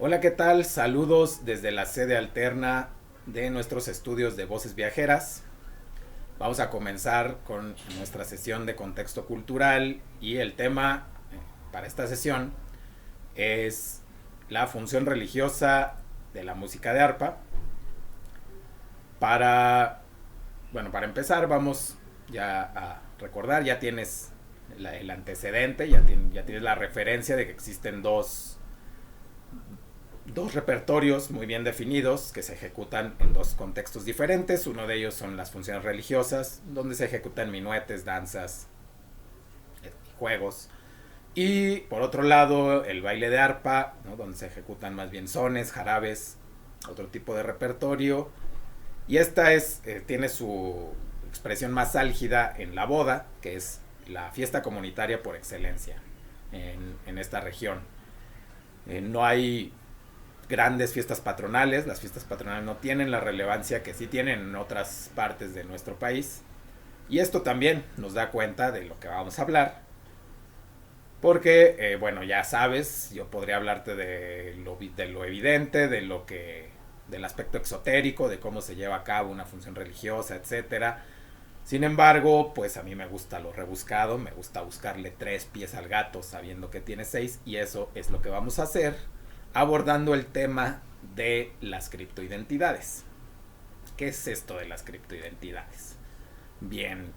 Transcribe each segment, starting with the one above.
Hola, ¿qué tal? Saludos desde la sede alterna de nuestros estudios de Voces Viajeras. Vamos a comenzar con nuestra sesión de contexto cultural y el tema para esta sesión es la función religiosa de la música de arpa. Para empezar vamos ya a recordar, ya tienes el antecedente, ya tienes la referencia de que existen dos repertorios muy bien definidos que se ejecutan en dos contextos diferentes. Uno de ellos son las funciones religiosas, donde se ejecutan minuetes, danzas, juegos. Y por otro lado, el baile de arpa, ¿no? Donde se ejecutan más bien sones, jarabes, otro tipo de repertorio. Y tiene su expresión más álgida en la boda, que es la fiesta comunitaria por excelencia en esta región. No hay grandes fiestas patronales. Las fiestas patronales no tienen la relevancia que sí tienen en otras partes de nuestro país. Y esto también nos da cuenta de lo que vamos a hablar. Porque, ya sabes, yo podría hablarte de lo evidente, del aspecto exotérico, de cómo se lleva a cabo una función religiosa, etcétera. Sin embargo, pues a mí me gusta lo rebuscado, me gusta buscarle 3 pies al gato sabiendo que tiene 6, y eso es lo que vamos a hacer abordando el tema de las criptoidentidades. ¿Qué es esto de las criptoidentidades? Bien,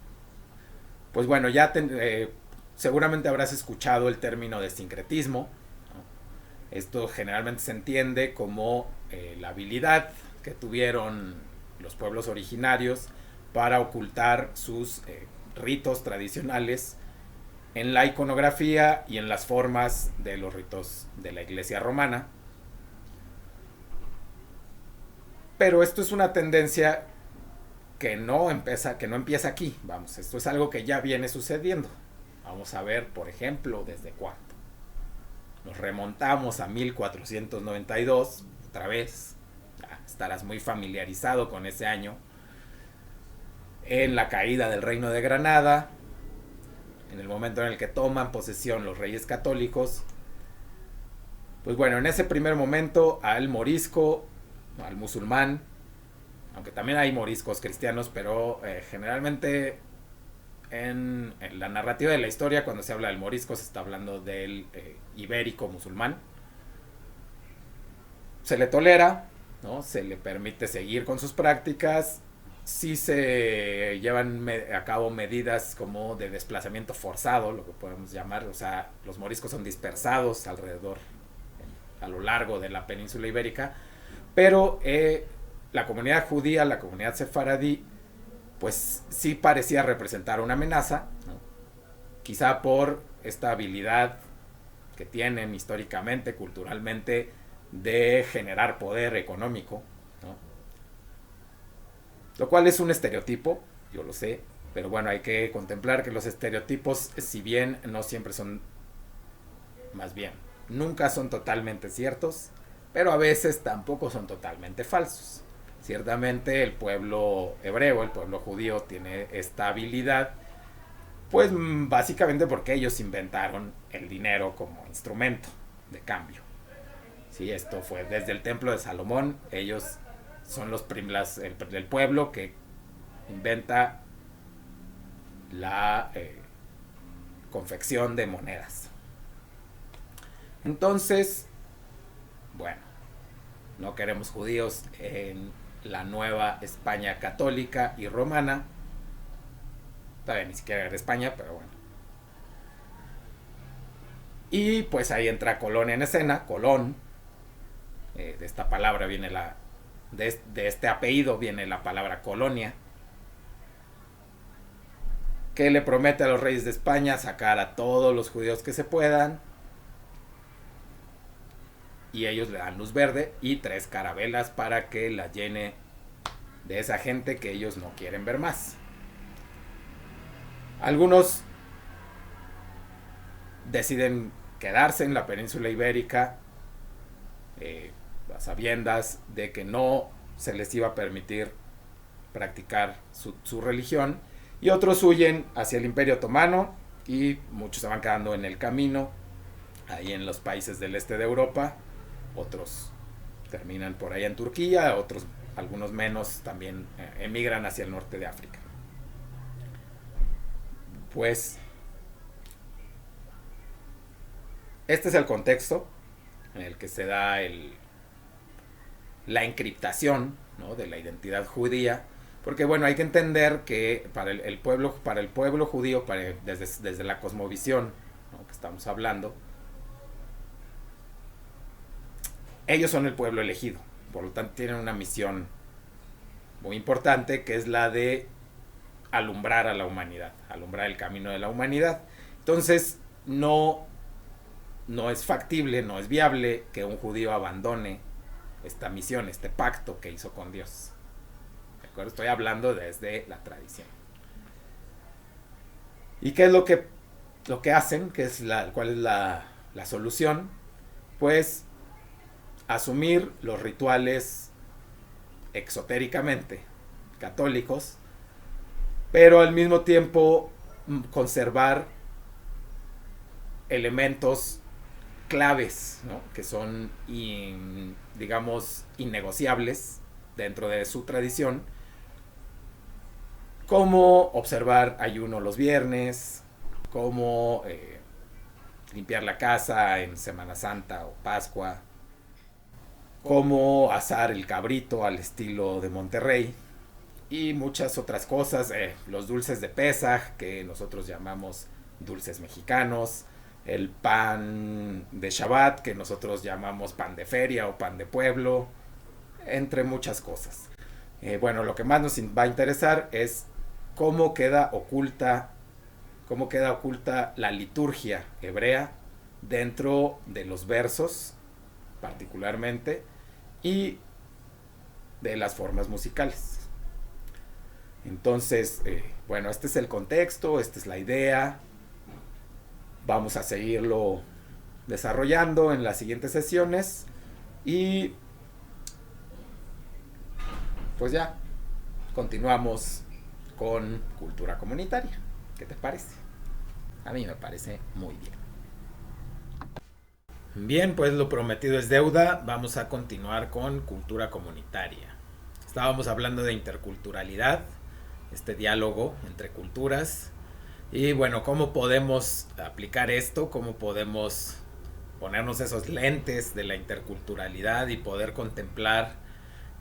pues bueno, seguramente habrás escuchado el término de sincretismo, ¿no? Esto generalmente se entiende como la habilidad que tuvieron los pueblos originarios para ocultar sus ritos tradicionales en la iconografía y en las formas de los ritos de la Iglesia romana. Pero esto es una tendencia que no empieza aquí. Vamos, esto es algo que ya viene sucediendo. Vamos a ver, por ejemplo, desde cuándo. Nos remontamos a 1492, otra vez. Ya estarás muy familiarizado con ese año. En la caída del Reino de Granada, en el momento en el que toman posesión los reyes católicos. Pues bueno, en ese primer momento al morisco, al musulmán, aunque también hay moriscos cristianos, pero generalmente en la narrativa de la historia, cuando se habla del morisco, se está hablando del ibérico musulmán. Se le tolera, ¿no? Se le permite seguir con sus prácticas. Sí se llevan a cabo medidas como de desplazamiento forzado, lo que podemos llamar. O sea, los moriscos son dispersados alrededor, a lo largo de la península ibérica, pero la comunidad judía, la comunidad sefaradí, pues sí parecía representar una amenaza, ¿no? Quizá por esta habilidad que tienen históricamente, culturalmente, de generar poder económico, ¿no? Lo cual es un estereotipo, yo lo sé, pero bueno, hay que contemplar que los estereotipos, si bien no siempre son, más bien, nunca son totalmente ciertos, pero a veces tampoco son totalmente falsos. Ciertamente el pueblo hebreo, el pueblo judío, tiene esta habilidad, pues básicamente porque ellos inventaron el dinero como instrumento de cambio. Sí, esto fue desde el templo de Salomón. Ellos son el pueblo que inventa la confección de monedas. Entonces, bueno, no queremos judíos en la nueva España católica y romana. Todavía ni siquiera era España, pero bueno. Y pues ahí entra Colón en escena. Colón, de esta palabra viene de este apellido viene la palabra colonia, que le promete a los reyes de España sacar a todos los judíos que se puedan, y ellos le dan luz verde y 3 carabelas para que la llene de esa gente que ellos no quieren ver más. Algunos deciden quedarse en la península ibérica, a sabiendas de que no se les iba a permitir practicar su religión, y otros huyen hacia el Imperio Otomano, y muchos se van quedando en el camino, ahí en los países del este de Europa, otros terminan por allá en Turquía, otros, algunos menos, también emigran hacia el norte de África. Pues este es el contexto en el que se da la encriptación, ¿no?, de la identidad judía, porque bueno, hay que entender que para el pueblo judío, desde la cosmovisión, ¿no?, que estamos hablando, ellos son el pueblo elegido, por lo tanto tienen una misión muy importante, que es la de alumbrar a la humanidad, alumbrar el camino de la humanidad. Entonces no es factible, no es viable que un judío abandone esta misión, este pacto que hizo con Dios. ¿De acuerdo? Estoy hablando desde la tradición. ¿Y qué es lo que hacen? ¿Cuál es la solución? Pues asumir los rituales exotéricamente católicos, pero al mismo tiempo conservar elementos claves, ¿no?, que son, digamos, innegociables dentro de su tradición, como observar ayuno los viernes, como limpiar la casa en Semana Santa o Pascua, como asar el cabrito al estilo de Monterrey, y muchas otras cosas, los dulces de Pesaj, que nosotros llamamos dulces mexicanos, el pan de Shabbat, que nosotros llamamos pan de feria o pan de pueblo, entre muchas cosas. Bueno, lo que más nos va a interesar es cómo queda oculta la liturgia hebrea dentro de los versos, particularmente, y de las formas musicales. Entonces, bueno, este es el contexto, esta es la idea. Vamos a seguirlo desarrollando en las siguientes sesiones y pues ya continuamos con cultura comunitaria. ¿Qué te parece? A mí me parece muy bien. Bien, pues lo prometido es deuda. Vamos a continuar con cultura comunitaria. Estábamos hablando de interculturalidad, este diálogo entre culturas. Y bueno, ¿cómo podemos aplicar esto? ¿Cómo podemos ponernos esos lentes de la interculturalidad y poder contemplar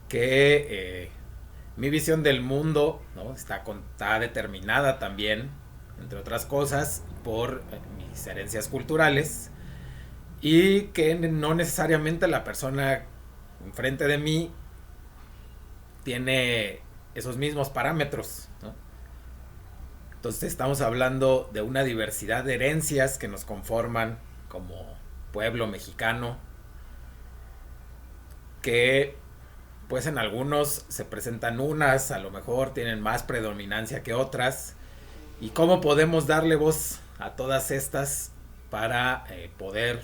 que mi visión del mundo, ¿no?, está determinada también, entre otras cosas, por mis herencias culturales, y que no necesariamente la persona enfrente de mí tiene esos mismos parámetros, ¿no? Entonces estamos hablando de una diversidad de herencias que nos conforman como pueblo mexicano, que pues en algunos se presentan unas, a lo mejor tienen más predominancia que otras, y cómo podemos darle voz a todas estas para poder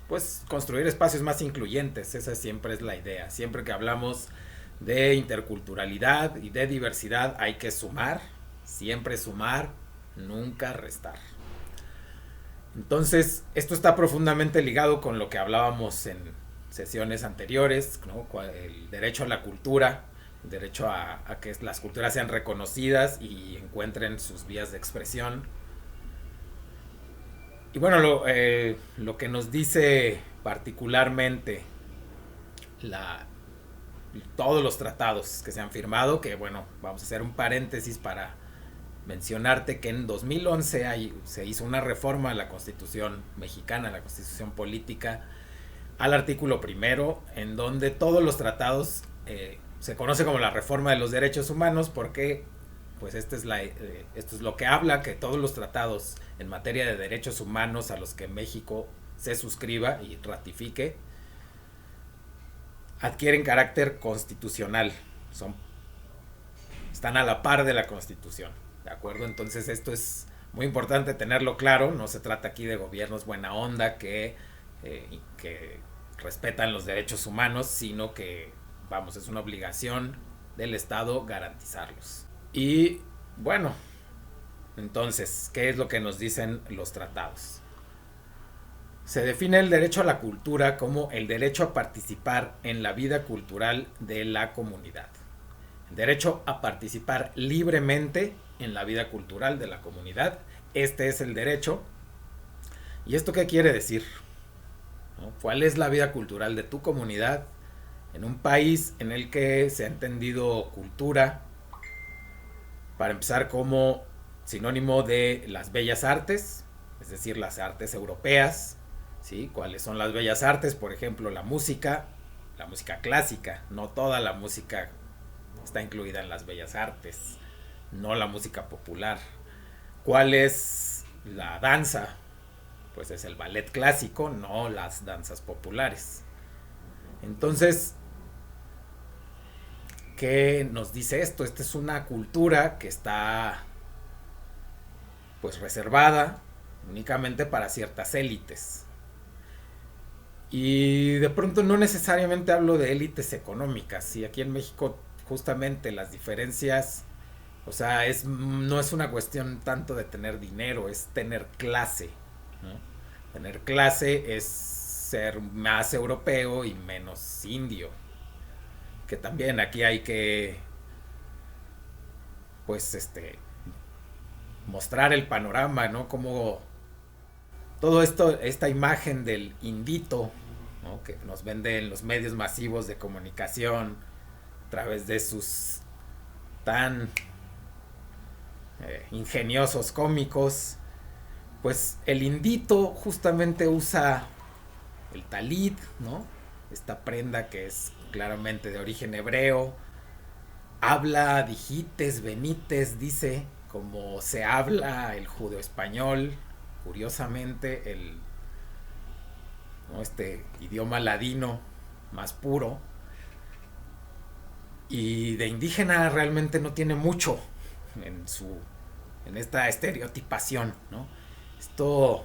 pues construir espacios más incluyentes. Esa siempre es la idea. Siempre que hablamos de interculturalidad y de diversidad hay que sumar, siempre sumar, nunca restar. Entonces, esto está profundamente ligado con lo que hablábamos en sesiones anteriores, ¿no?, el derecho a la cultura, el derecho a que las culturas sean reconocidas y encuentren sus vías de expresión. Y bueno, lo que nos dice particularmente todos los tratados que se han firmado, que bueno, vamos a hacer un paréntesis para mencionarte que en 2011 se hizo una reforma a la Constitución mexicana, a la Constitución política, al artículo primero, en donde todos los tratados se conoce como la reforma de los derechos humanos, porque pues esto es lo que habla, que todos los tratados en materia de derechos humanos a los que México se suscriba y ratifique adquieren carácter constitucional, están a la par de la Constitución, ¿de acuerdo? Entonces esto es muy importante tenerlo claro. No se trata aquí de gobiernos buena onda que respetan los derechos humanos, sino que, vamos, es una obligación del Estado garantizarlos. Y bueno, entonces, ¿qué es lo que nos dicen los tratados? Se define el derecho a la cultura como el derecho a participar en la vida cultural de la comunidad. El derecho a participar libremente en la vida cultural de la comunidad. Este es el derecho. ¿Y esto qué quiere decir? ¿No? ¿Cuál es la vida cultural de tu comunidad en un país en el que se ha entendido cultura, para empezar, como sinónimo de las bellas artes, es decir, las artes europeas? ¿Sí? ¿Cuáles son las bellas artes? Por ejemplo, la música clásica. No toda la música está incluida en las bellas artes, no la música popular. ¿Cuál es la danza? Pues es el ballet clásico, no las danzas populares. Entonces, ¿qué nos dice esto? Esta es una cultura que está pues reservada únicamente para ciertas élites. Y de pronto no necesariamente hablo de élites económicas. Y aquí en México justamente las diferencias, o sea, no es una cuestión tanto de tener dinero, es tener clase, ¿no? Tener clase es ser más europeo y menos indio. Que también aquí hay que, pues, mostrar el panorama, ¿no? Como todo esto, esta imagen del indito, ¿no? Que nos venden los medios masivos de comunicación a través de sus tan ingeniosos cómicos. Pues el indito justamente usa el talit, ¿no? Esta prenda que es claramente de origen hebreo. Habla dijites, benites, dice, como se habla el judeo-español. Curiosamente, ¿no? Este idioma ladino más puro. Y de indígena realmente no tiene mucho en esta estereotipación, ¿no? Esto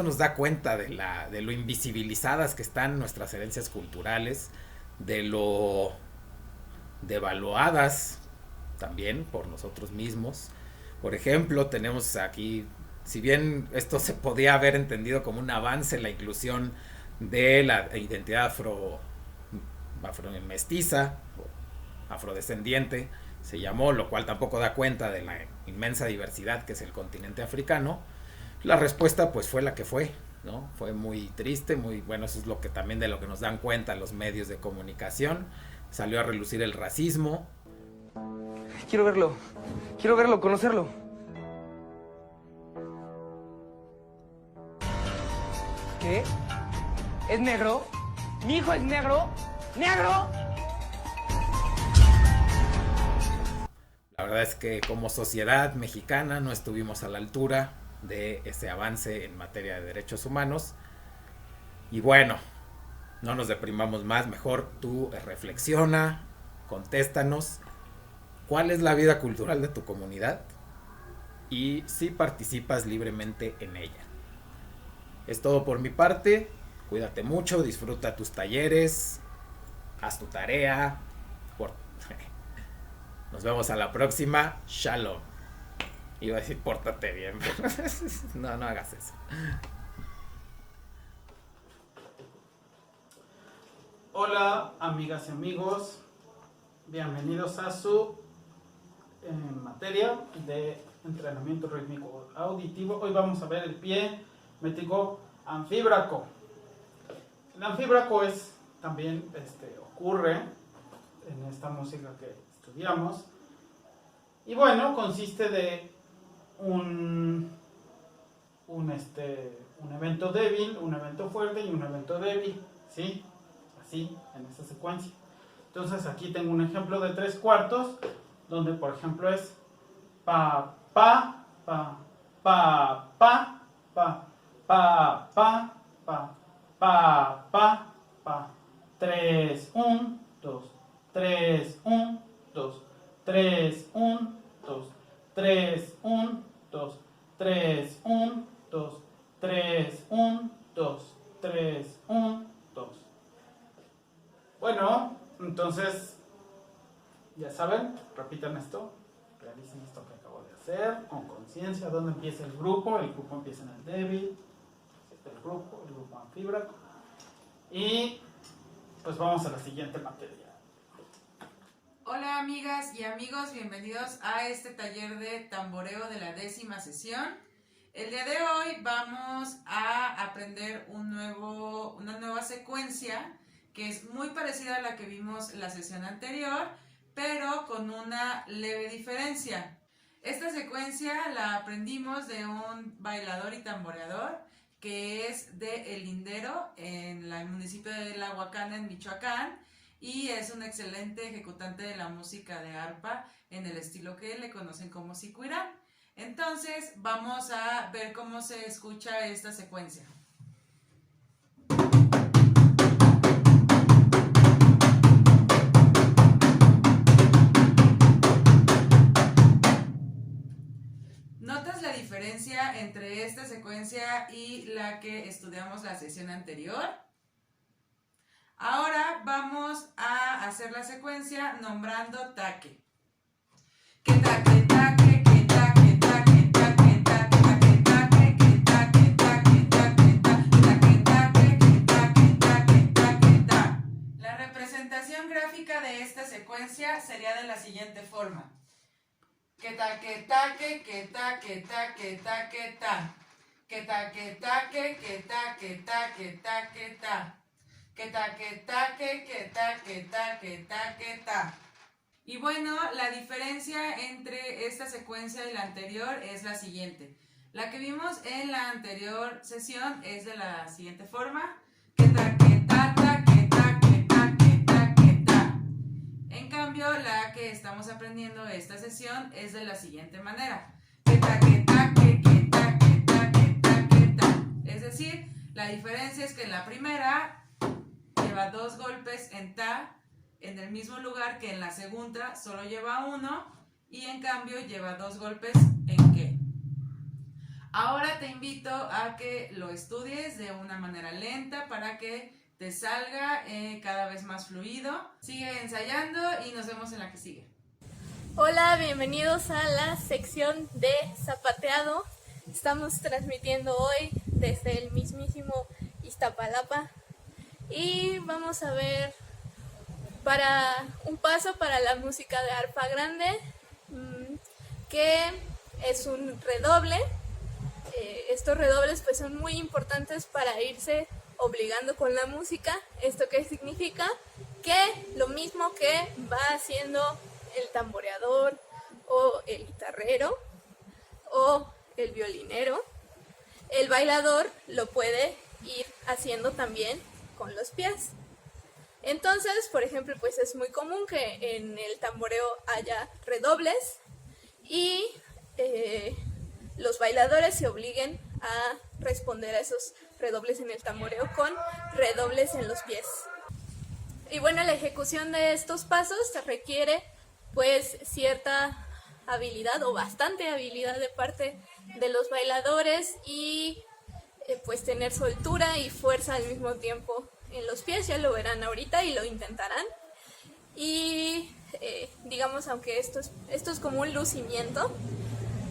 nos da cuenta de lo invisibilizadas que están nuestras herencias culturales, de lo devaluadas también por nosotros mismos. Por ejemplo, tenemos aquí, si bien esto se podía haber entendido como un avance en la inclusión de la identidad afro-mestiza, afrodescendiente, se llamó, lo cual tampoco da cuenta de la inmensa diversidad que es el continente africano. La respuesta pues fue la que fue, ¿no? Fue muy triste, muy bueno, eso es lo que también de lo que nos dan cuenta los medios de comunicación. Salió a relucir el racismo. Quiero verlo, conocerlo. ¿Qué? ¿Es negro? ¿Mi hijo es negro? ¡Negro! La verdad es que como sociedad mexicana no estuvimos a la altura de ese avance en materia de derechos humanos. Y bueno, no nos deprimamos más, mejor tú reflexiona, contéstanos cuál es la vida cultural de tu comunidad y si participas libremente en ella. Es todo por mi parte, cuídate mucho, disfruta tus talleres, haz tu tarea. Nos vemos a la próxima, shalom. Iba a decir pórtate bien, pero no hagas eso. Hola amigas y amigos, bienvenidos a su materia de entrenamiento rítmico auditivo. Hoy vamos a ver el pie métrico anfíbraco. El anfíbraco es también ocurre en esta música que estudiamos y bueno, consiste de un evento débil, un evento fuerte y un evento débil, ¿sí? Así, en esa secuencia. Entonces aquí tengo un ejemplo de 3/4, donde por ejemplo es pa, pa, pa, pa, pa, pa, pa, pa, pa, pa, pa, pa, 3, 1, 2, 3, 1, 2, 3, 1, 2, 3, 1, 2, 3, 1, 2, 3, 1, 2, 3, 1, 2. Bueno, entonces, ya saben, repitan esto, realicen esto que acabo de hacer, con conciencia, dónde empieza el grupo empieza en el débil, el grupo anfíbraco. Y pues vamos a la siguiente materia. Hola amigas y amigos, bienvenidos a este taller de tamboreo de la 10ª sesión. El día de hoy vamos a aprender una nueva secuencia que es muy parecida a la que vimos la sesión anterior, pero con una leve diferencia. Esta secuencia la aprendimos de un bailador y tamboreador que es de El Lindero, en el municipio de La Huacana, en Michoacán, y es un excelente ejecutante de la música de arpa en el estilo que le conocen como sicuirán. Entonces vamos a ver cómo se escucha esta secuencia. ¿Notas la diferencia entre esta secuencia y la que estudiamos la sesión anterior? Ahora vamos a hacer la secuencia nombrando taque. Que taque, taque, que taque, taque, taque, taque, taque, taque, que taque, taque, taque, taque, taque, que taque, taque, taque, taque. La representación gráfica de esta secuencia sería de la siguiente forma. Que taque, taque, que taque, taque, taque, ta. Que taque, taque, que taque, taque, taque, ta. Que taque, taque, que taque, taque, taque, ta. Y bueno, la diferencia entre esta secuencia y la anterior es la siguiente. La que vimos en la anterior sesión es de la siguiente forma. Que taque, ta, ta, que taque, taque, taque, ta. En cambio, la que estamos aprendiendo esta sesión es de la siguiente manera. Que taque, taque, que taque, taque, taque, ta. Es decir, la diferencia es que en la primera lleva 2 golpes en ta en el mismo lugar que en la segunda solo lleva 1 y en cambio lleva 2 golpes en que. Ahora te invito a que lo estudies de una manera lenta para que te salga cada vez más fluido. Sigue ensayando y nos vemos en la que sigue. Hola, bienvenidos a la sección de zapateado. Estamos transmitiendo hoy desde el mismísimo Iztapalapa. Y vamos a ver un paso para la música de arpa grande, que es un redoble. Estos redobles pues son muy importantes para irse obligando con la música. ¿Esto qué significa? Que lo mismo que va haciendo el tamboreador o el guitarrero o el violinero, el bailador lo puede ir haciendo también con los pies. Entonces, por ejemplo, pues es muy común que en el tamboreo haya redobles y los bailadores se obliguen a responder a esos redobles en el tamboreo con redobles en los pies. Y bueno, la ejecución de estos pasos se requiere pues cierta habilidad o bastante habilidad de parte de los bailadores y pues tener soltura y fuerza al mismo tiempo en los pies. Ya lo verán ahorita y lo intentarán. Y digamos, aunque esto es como un lucimiento,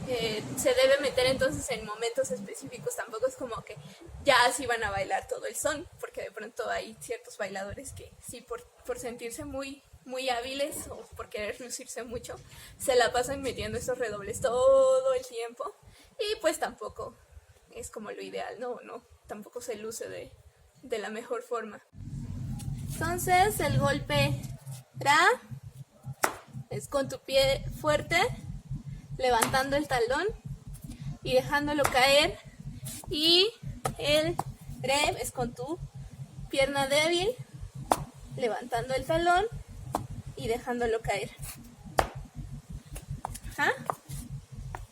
se debe meter entonces en momentos específicos. Tampoco es como que ya así van a bailar todo el son, porque de pronto hay ciertos bailadores que sí, por sentirse muy hábiles o por querer lucirse mucho, se la pasan metiendo estos redobles todo el tiempo y pues tampoco es como lo ideal, no, tampoco se luce de la mejor forma. Entonces el golpe tra es con tu pie fuerte, levantando el talón y dejándolo caer, y el re es con tu pierna débil, levantando el talón y dejándolo caer. ¿Ah?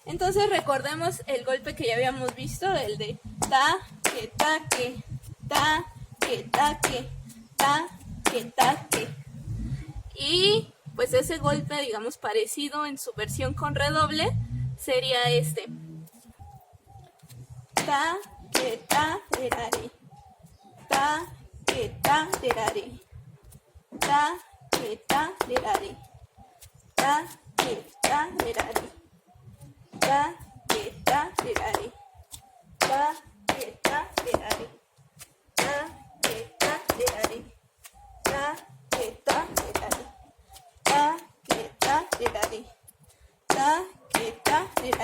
Entonces recordemos el golpe que ya habíamos visto, el de ta, que ta, que ta, que ta, que ta, que ta, que. Y pues ese golpe, digamos, parecido en su versión con redoble, sería este. Ta, que ta, derare. Ta, que ta, derare. Ta, que ta, derare. Ta, que ta, derare. Ta, que ta, derare. Ta, que ta, derare.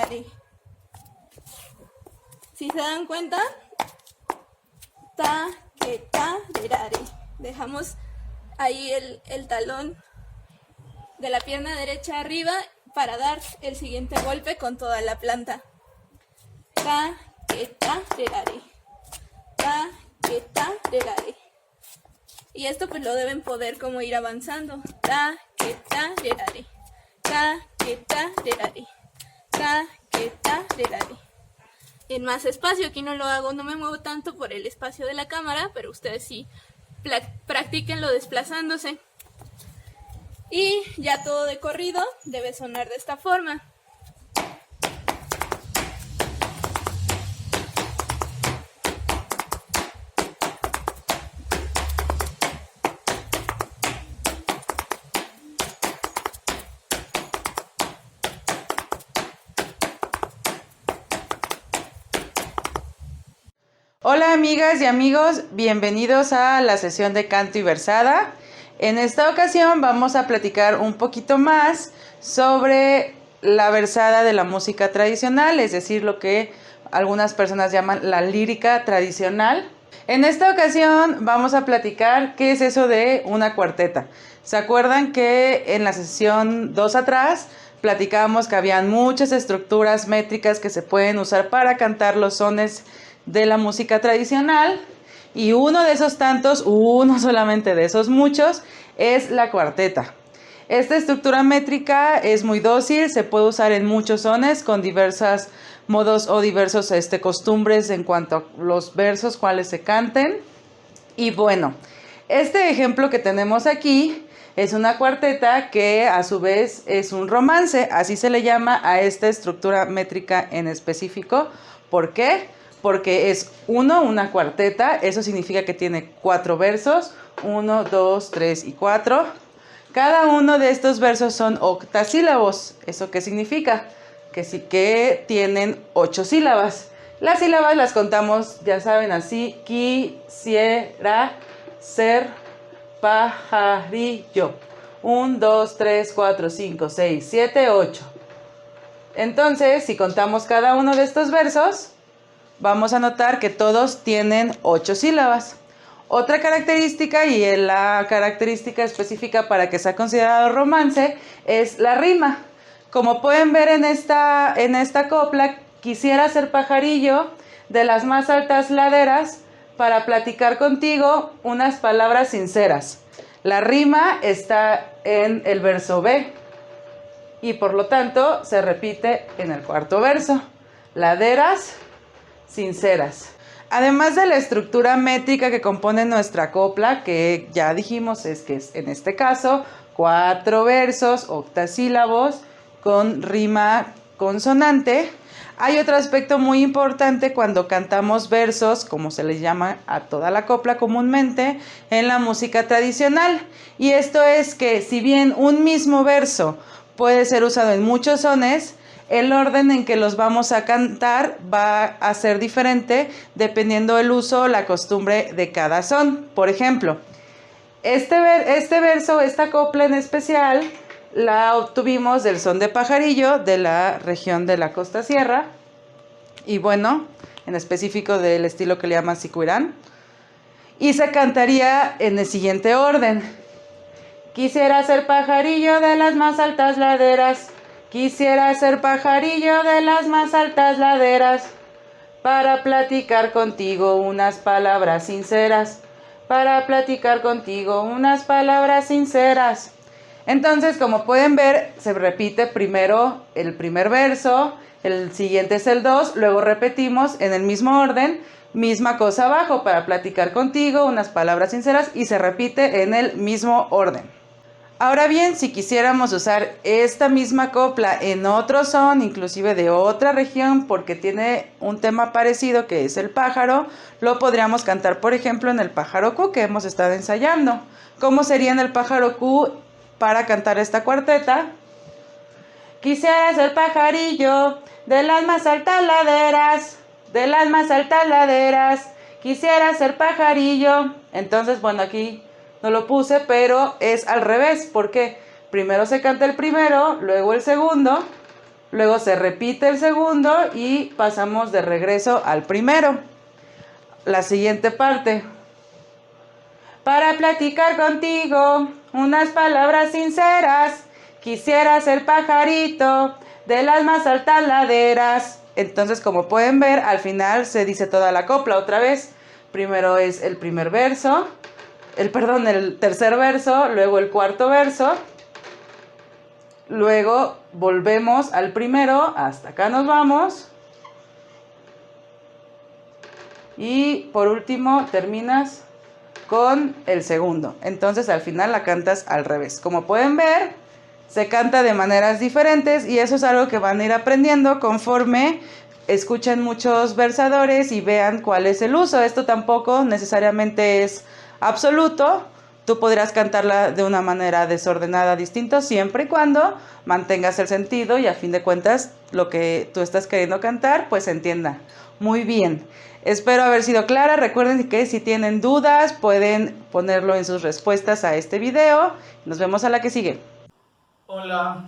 derare. Si se dan cuenta, ta, que, ta, derare. Dejamos ahí el talón de la pierna derecha arriba para dar el siguiente golpe con toda la planta. Ta, que, ta, derare. Ta, que, ta, derare. Y esto pues lo deben poder como ir avanzando. Ta, que, ta, derare. Ta, que, ta, derare. Ta, que, ta, derare. En más espacio, aquí no lo hago, no me muevo tanto por el espacio de la cámara, pero ustedes sí practíquenlo desplazándose. Y ya todo de corrido debe sonar de esta forma. Hola amigas y amigos, bienvenidos a la sesión de canto y versada. En esta ocasión vamos a platicar un poquito más sobre la versada de la música tradicional, es decir, lo que algunas personas llaman la lírica tradicional. En esta ocasión vamos a platicar qué es eso de una cuarteta. ¿Se acuerdan que en la sesión 2 atrás platicábamos que habían muchas estructuras métricas que se pueden usar para cantar los sones de la música tradicional? Y uno de esos tantos, uno solamente de esos muchos, es la cuarteta. Esta estructura métrica es muy dócil, se puede usar en muchos sones con diversos modos o diversos costumbres en cuanto a los versos cuales se canten. Y bueno, este ejemplo que tenemos aquí es una cuarteta que a su vez es un romance, así se le llama a esta estructura métrica en específico. ¿Por qué? Porque es una cuarteta, eso significa que tiene 4 versos, 1, 2, 3 y 4. Cada uno de estos versos son octasílabos. ¿Eso qué significa? Que sí que tienen 8 sílabas. Las sílabas las contamos, ya saben, así: quisiera ser pajarillo. 1, 2, 3, 4, 5, 6, 7, 8. Entonces, si contamos cada uno de estos versos, vamos a notar que todos tienen 8 sílabas. Otra característica, y la característica específica para que sea considerado romance, es la rima. Como pueden ver en esta copla, quisiera ser pajarillo de las más altas laderas para platicar contigo unas palabras sinceras. La rima está en el verso B y por lo tanto se repite en el cuarto verso. Laderas sinceras. Además de la estructura métrica que compone nuestra copla, que ya dijimos es que es en este caso 4 versos, octasílabos con rima consonante, hay otro aspecto muy importante cuando cantamos versos, como se les llama a toda la copla comúnmente en la música tradicional, y esto es que si bien un mismo verso puede ser usado en muchos sones, el orden en que los vamos a cantar va a ser diferente dependiendo del uso o la costumbre de cada son. Por ejemplo, este verso, esta copla en especial, la obtuvimos del son de pajarillo de la región de la Costa Sierra y bueno, en específico del estilo que le llaman sicuirán, y se cantaría en el siguiente orden: quisiera ser pajarillo de las más altas laderas. Quisiera ser pajarillo de las más altas laderas para platicar contigo unas palabras sinceras. Para platicar contigo unas palabras sinceras. Entonces, como pueden ver, se repite primero el primer verso, el siguiente es el 2, luego repetimos en el mismo orden, misma cosa abajo, para platicar contigo unas palabras sinceras, y se repite en el mismo orden. Ahora bien, si quisiéramos usar esta misma copla en otro son, inclusive de otra región, porque tiene un tema parecido que es el pájaro, lo podríamos cantar, por ejemplo, en el pájaro Q que hemos estado ensayando. ¿Cómo sería en el pájaro Q para cantar esta cuarteta? Quisiera ser pajarillo de las más altas laderas, de las más altas laderas. Quisiera ser pajarillo. Entonces, bueno, aquí no lo puse, pero es al revés, porque primero se canta el primero, luego el segundo, luego se repite el segundo y pasamos de regreso al primero. La siguiente parte. Para platicar contigo unas palabras sinceras, quisiera ser pajarito de las más altas laderas. Entonces, como pueden ver, al final se dice toda la copla otra vez. Primero es el primer verso, el tercer verso, luego el cuarto verso. Luego volvemos al primero, hasta acá nos vamos. Y por último terminas con el segundo. Entonces al final la cantas al revés. Como pueden ver, se canta de maneras diferentes y eso es algo que van a ir aprendiendo conforme escuchen muchos versadores y vean cuál es el uso. Esto tampoco necesariamente es absoluto. Tú podrás cantarla de una manera desordenada, distinta, siempre y cuando mantengas el sentido y a fin de cuentas lo que tú estás queriendo cantar pues se entienda muy bien. Espero haber sido clara. Recuerden que si tienen dudas pueden ponerlo en sus respuestas a este video. Nos vemos a la que sigue. Hola,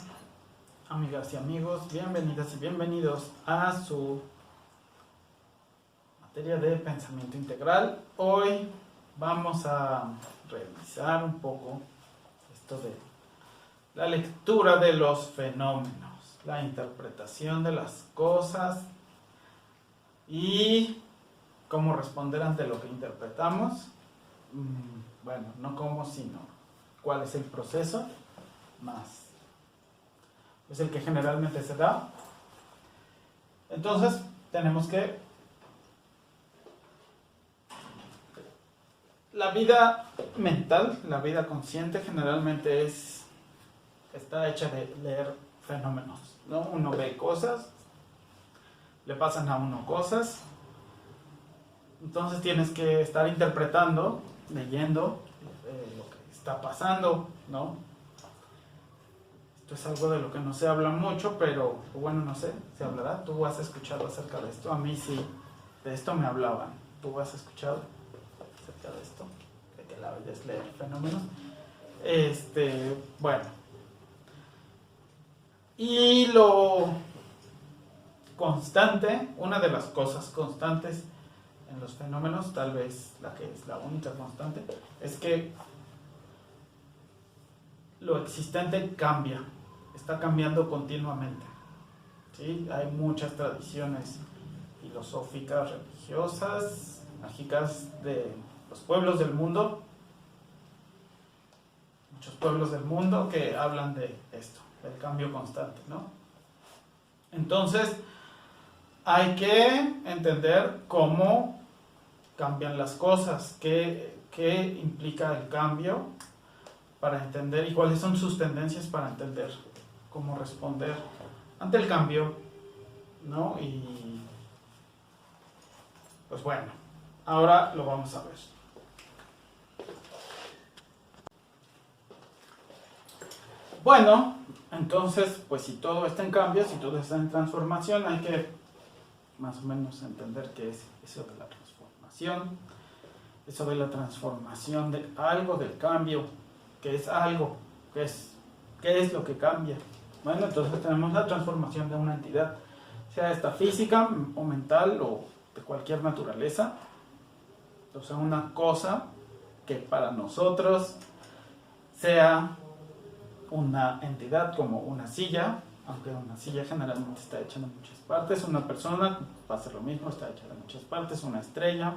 amigas y amigos, bienvenidas y bienvenidos a su materia de pensamiento integral. Hoy vamos a revisar un poco esto de la lectura de los fenómenos, la interpretación de las cosas y cómo responder ante lo que interpretamos. Bueno, no cómo, sino cuál es el proceso más. Es el que generalmente se da. Entonces, tenemos que... La vida mental, la vida consciente, generalmente está hecha de leer fenómenos, ¿no? Uno ve cosas, le pasan a uno cosas, entonces tienes que estar interpretando, leyendo lo que está pasando, ¿no? Esto es algo de lo que no se habla mucho, pero bueno, no sé, se hablará. Tú has escuchado acerca de esto, a mí sí, de esto me hablaban. ¿Tú has escuchado acerca de esto? De que la vida es leer fenómenos. Bueno. Y lo constante, una de las cosas constantes en los fenómenos, tal vez la que es la única constante, es que lo existente cambia, está cambiando continuamente, ¿sí? Hay muchas tradiciones filosóficas, religiosas, mágicas de los pueblos del mundo, muchos pueblos del mundo que hablan de esto, del cambio constante, ¿no? Entonces, hay que entender cómo cambian las cosas, qué implica el cambio para entender y cuáles son sus tendencias para entender cómo responder ante el cambio, ¿no? Y pues bueno, ahora lo vamos a ver. Bueno, entonces, pues si todo está en cambio, si todo está en transformación, hay que más o menos entender qué es eso de la transformación, eso de la transformación de algo, del cambio, qué es algo, qué es lo que cambia. Bueno, entonces tenemos la transformación de una entidad, sea esta física o mental o de cualquier naturaleza, o sea, una cosa que para nosotros sea una entidad como una silla, aunque una silla generalmente está hecha de muchas partes, una persona va a ser lo mismo, está hecha de muchas partes, una estrella,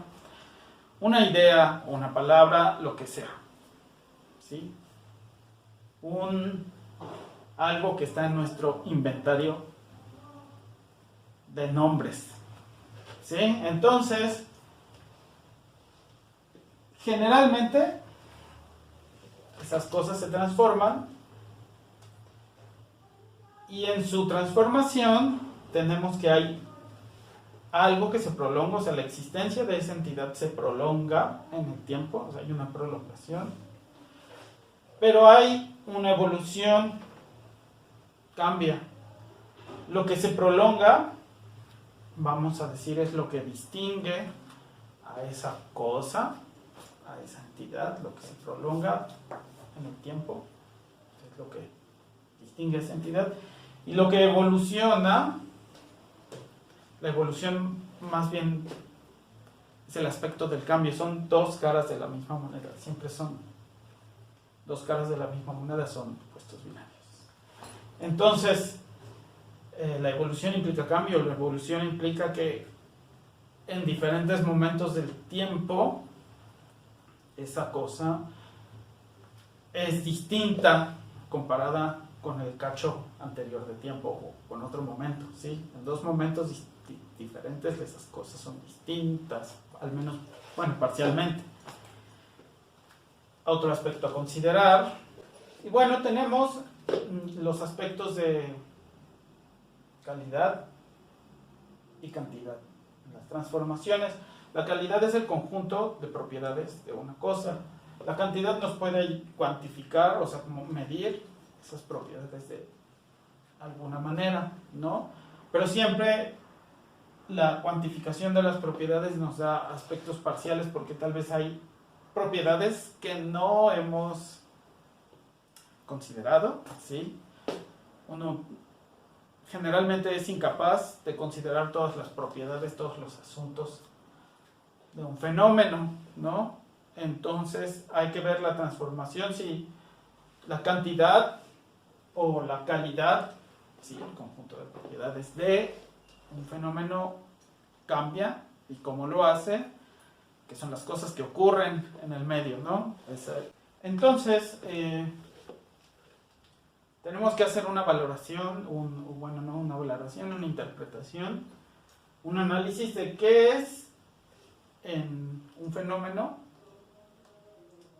una idea, una palabra, lo que sea, ¿sí? Algo que está en nuestro inventario de nombres, ¿sí? Entonces, generalmente esas cosas se transforman y en su transformación tenemos que hay algo que se prolonga, o sea, la existencia de esa entidad se prolonga en el tiempo, o sea, hay una prolongación, pero hay una evolución, cambia. Lo que se prolonga, vamos a decir, es lo que distingue a esa cosa, a esa entidad, lo que se prolonga en el tiempo, es lo que distingue a esa entidad. Y lo que evoluciona, la evolución más bien es el aspecto del cambio, son dos caras de la misma moneda, siempre son dos caras de la misma moneda, son opuestos binarios. Entonces, la evolución implica cambio, la evolución implica que en diferentes momentos del tiempo esa cosa es distinta comparada con el cacho anterior de tiempo o con otro momento, ¿sí? En dos momentos diferentes esas cosas son distintas, al menos, bueno, parcialmente. Otro aspecto a considerar, y bueno, tenemos los aspectos de calidad y cantidad. Las transformaciones, la calidad es el conjunto de propiedades de una cosa. La cantidad nos puede cuantificar, o sea, como medir esas propiedades de alguna manera, ¿no? Pero siempre la cuantificación de las propiedades nos da aspectos parciales porque tal vez hay propiedades que no hemos considerado, ¿sí? Uno generalmente es incapaz de considerar todas las propiedades, todos los asuntos de un fenómeno, ¿no? Entonces hay que ver la transformación, si la cantidad o la calidad, si el conjunto de propiedades de un fenómeno cambia y cómo lo hace, que son las cosas que ocurren en el medio, ¿no? Entonces, tenemos que hacer una valoración, una interpretación, un análisis de qué es en un fenómeno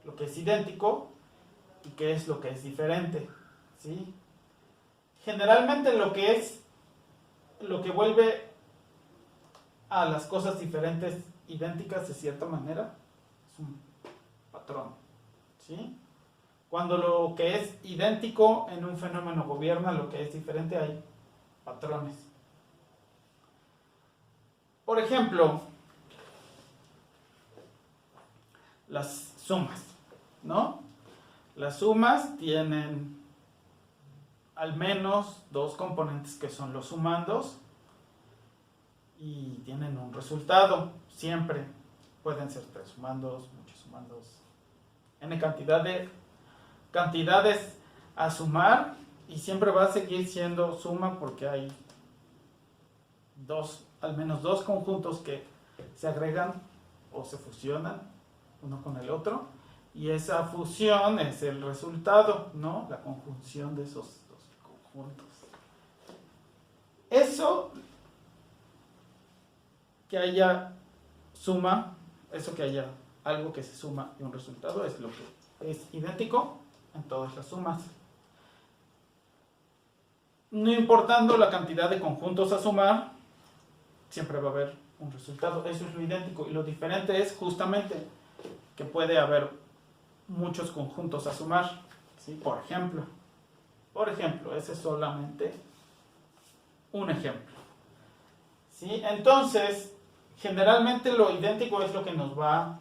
lo que es idéntico y qué es lo que es diferente, ¿sí? Generalmente lo que vuelve a las cosas diferentes idénticas de cierta manera es un patrón, ¿sí? Cuando lo que es idéntico en un fenómeno gobierna lo que es diferente, hay patrones. Por ejemplo, las sumas, ¿no? Las sumas tienen al menos dos componentes que son los sumandos y tienen un resultado, siempre. Pueden ser tres sumandos, muchos sumandos, n cantidad de cantidades a sumar y siempre va a seguir siendo suma porque hay al menos dos conjuntos que se agregan o se fusionan uno con el otro y esa fusión es el resultado, ¿no? La conjunción de esos dos conjuntos. Eso que haya suma, eso que haya algo que se suma y un resultado es lo que es idéntico en todas las sumas. No importando la cantidad de conjuntos a sumar, siempre va a haber un resultado. Eso es lo idéntico. Y lo diferente es justamente que puede haber muchos conjuntos a sumar, ¿sí? Por ejemplo, ese es solamente un ejemplo, ¿sí? Entonces, generalmente lo idéntico es lo que nos va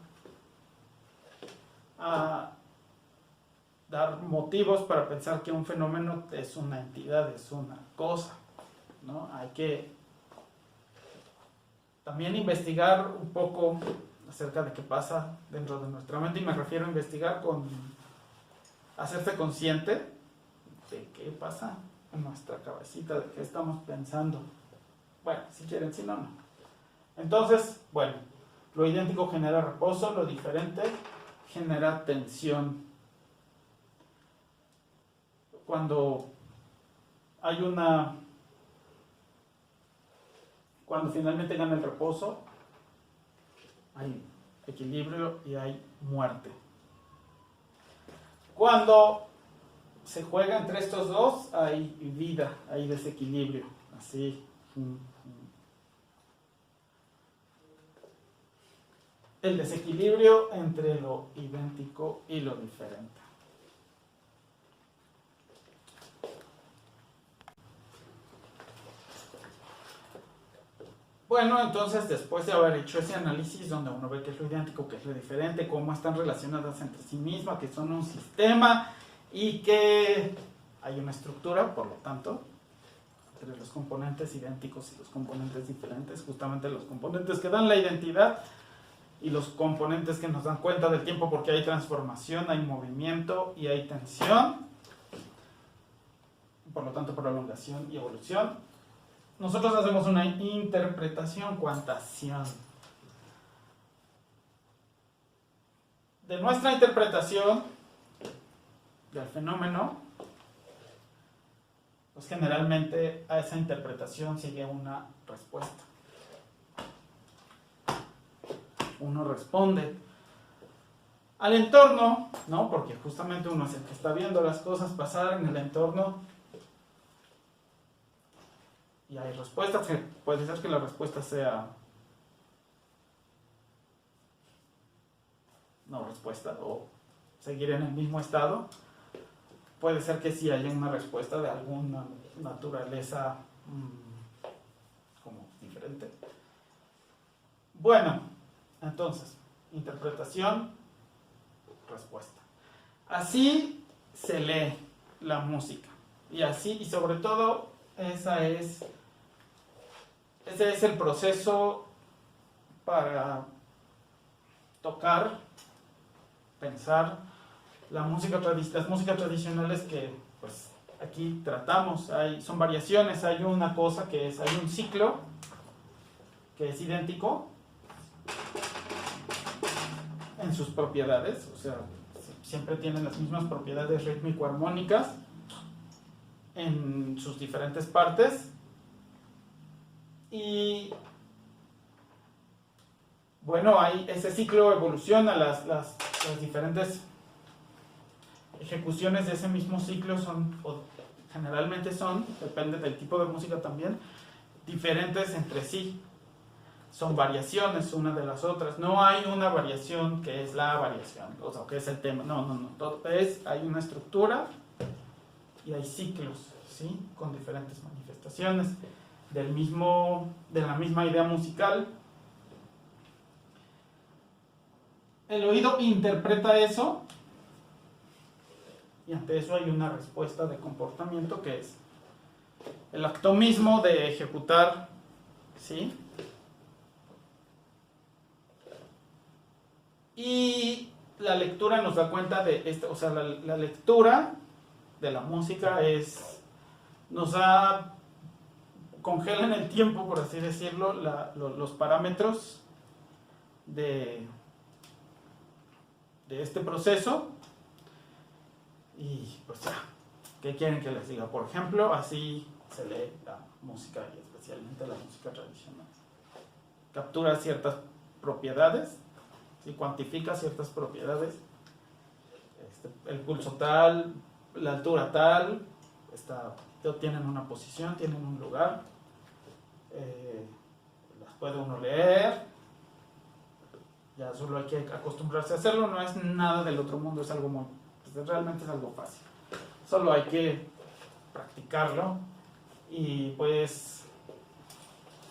a dar motivos para pensar que un fenómeno es una entidad, es una cosa, ¿no? Hay que también investigar un poco acerca de qué pasa dentro de nuestra mente, y me refiero a investigar con hacerse consciente de qué pasa en nuestra cabecita, de qué estamos pensando. Bueno, si quieren, si no, no. Entonces, bueno, lo idéntico genera reposo, lo diferente genera tensión. Cuando finalmente gana el reposo, hay equilibrio y hay muerte. Cuando se juega entre estos dos, hay vida, hay desequilibrio. Así. El desequilibrio entre lo idéntico y lo diferente. Bueno, entonces después de haber hecho ese análisis donde uno ve qué es lo idéntico, qué es lo diferente, cómo están relacionadas entre sí mismas, que son un sistema y que hay una estructura, por lo tanto, entre los componentes idénticos y los componentes diferentes, justamente los componentes que dan la identidad y los componentes que nos dan cuenta del tiempo, porque hay transformación, hay movimiento y hay tensión, por lo tanto prolongación y evolución. Nosotros hacemos una interpretación, cuantación. De nuestra interpretación del fenómeno, pues generalmente a esa interpretación sigue una respuesta. Uno responde al entorno, ¿no? Porque justamente uno es el que está viendo las cosas pasar en el entorno y hay respuestas, que puede ser que la respuesta sea no respuesta o seguir en el mismo estado. Puede ser que sí haya una respuesta de alguna naturaleza como diferente. Bueno, entonces, interpretación, respuesta. Así se lee la música. Y así, y sobre todo, ese es el proceso para tocar, pensar las músicas tradicionales que pues aquí tratamos. Son variaciones, hay una cosa que es, hay un ciclo que es idéntico en sus propiedades, o sea, siempre tienen las mismas propiedades rítmico-armónicas en sus diferentes partes, y bueno, ese ciclo evoluciona, las diferentes ejecuciones de ese mismo ciclo generalmente son, depende del tipo de música también, diferentes entre sí. Son variaciones una de las otras. No hay una variación que es la variación, o sea, que es el tema. No. Hay una estructura y hay ciclos, ¿sí? Con diferentes manifestaciones de la misma idea musical. El oído interpreta eso y ante eso hay una respuesta de comportamiento que es el acto mismo de ejecutar, ¿sí? Y la lectura nos da cuenta de esto, o sea, la lectura de la música congela en el tiempo, por así decirlo, los parámetros de este proceso. Y pues ya, ¿qué quieren que les diga? Por ejemplo, así se lee la música, y especialmente la música tradicional. Captura ciertas propiedades, ¿sí? Cuantifica ciertas propiedades, el pulso tal, la altura tal, tienen una posición, tienen un lugar, las puede uno leer, ya solo hay que acostumbrarse a hacerlo, no es nada del otro mundo, es algo realmente es algo fácil, solo hay que practicarlo y pues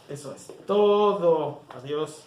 eso es todo. Adiós.